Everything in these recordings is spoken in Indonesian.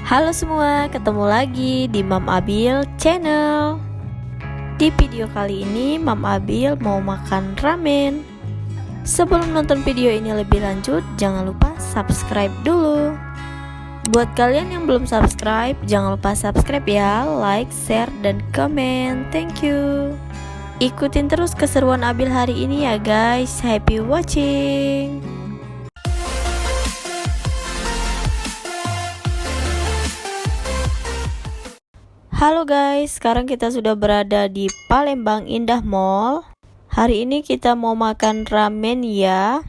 Halo semua, ketemu lagi di Mam Abil Channel. Di video kali ini Mam Abil mau makan ramen. Sebelum nonton video ini lebih lanjut, jangan lupa subscribe dulu. Buat kalian yang belum subscribe, jangan lupa subscribe ya, like, share, dan komen. Thank you. Ikutin terus keseruan Abil hari ini ya guys. Happy watching. Halo guys, sekarang kita sudah berada di Palembang Indah Mall. Hari ini kita mau makan ramen ya.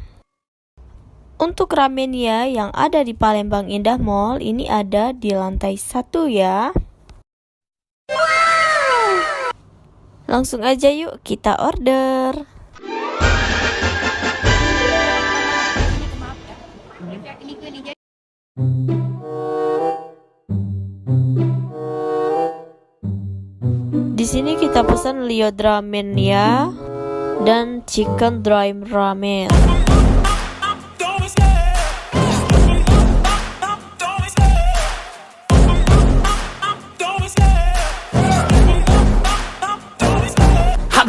Untuk ramen ya yang ada di Palembang Indah Mall ini ada di lantai 1 ya. Langsung aja yuk kita order. Di sini kita pesan liod ramen ya dan chicken dry ramen.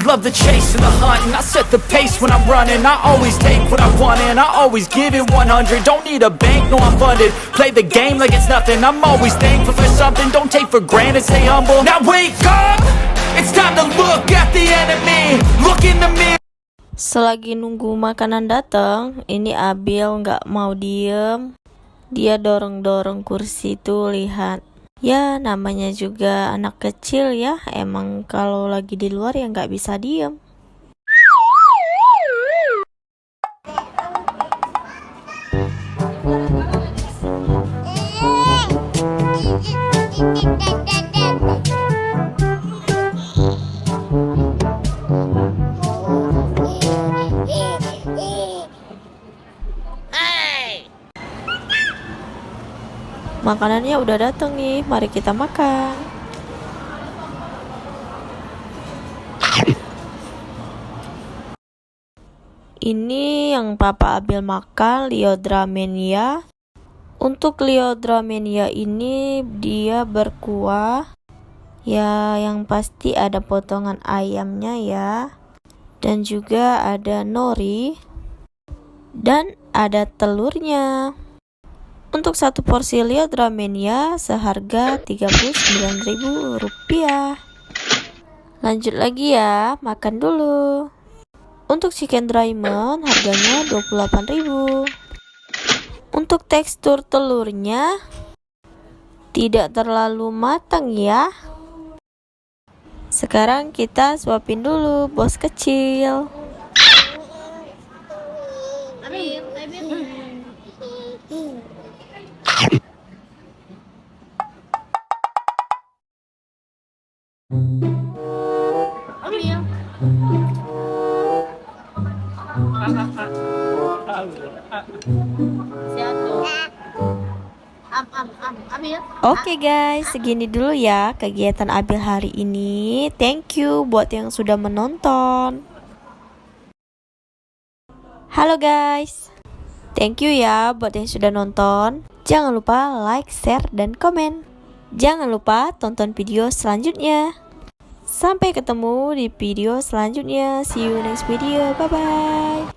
Love the chase and the hunt, and I set the pace when I'm running. I always take what I want and I always give it 100. Don't need a bank, no I'm funded. Play the game like it's nothing. I'm always thankful for something. Don't take for granted, stay humble. Now wake up, it's time to look at the enemy. Look in the mirror. Selagi nunggu makanan datang, ini Abil nggak mau diem. Dia dorong-dorong kursi tuh, lihat. Ya namanya juga anak kecil ya, emang kalau lagi di luar ya nggak bisa diem. Makanannya udah datang nih, mari kita makan. Ini yang Papa Abil makan, liod ramen ya. Untuk liod ramen ya ini dia berkuah. Ya, yang pasti ada potongan ayamnya ya. Dan juga ada nori. Dan ada telurnya. Untuk satu porsi liod ramen ya seharga Rp39.000. Lanjut lagi ya, makan dulu. Untuk chicken dry ramen harganya Rp28.000. Untuk tekstur telurnya tidak terlalu matang ya. Sekarang kita suapin dulu bos kecil. Oke guys, segini dulu ya kegiatan Abil hari ini. Thank you buat yang sudah menonton. Halo guys, thank you ya buat yang sudah nonton. Jangan lupa like, share, dan komen. Jangan lupa tonton video selanjutnya. Sampai ketemu di video selanjutnya. See you next video. Bye bye.